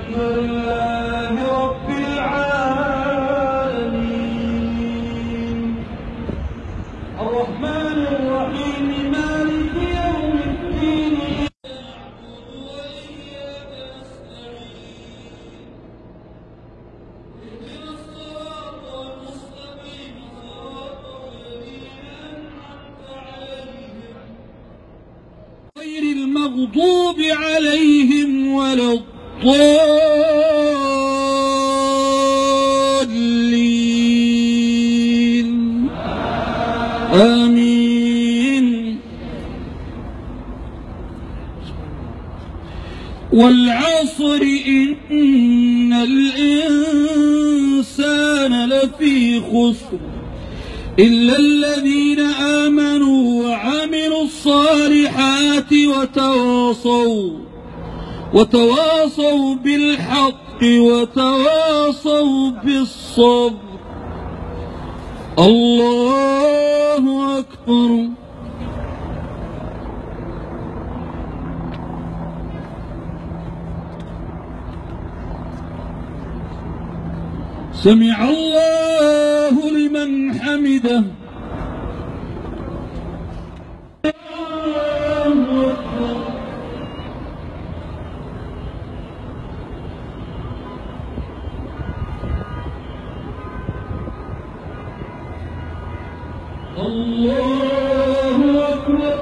لله رب العالمين الرحمن الرحيم مالك يوم الدين غير المغضوب عليهم ولا الضالين آمين. والعصر إن الإنسان لفي خسر إلا الذين آمنوا وعملوا الصالحات وتواصوا بالحق وتواصوا بالصبر. الله أكبر. سمع الله لمن حمده. الله أكبر. الله أكبر.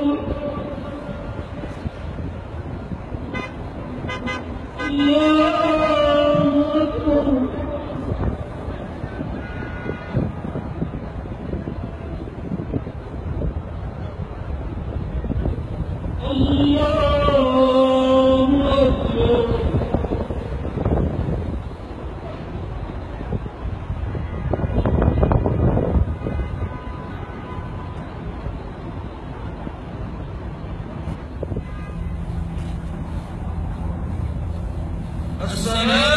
الله أكبر. السلام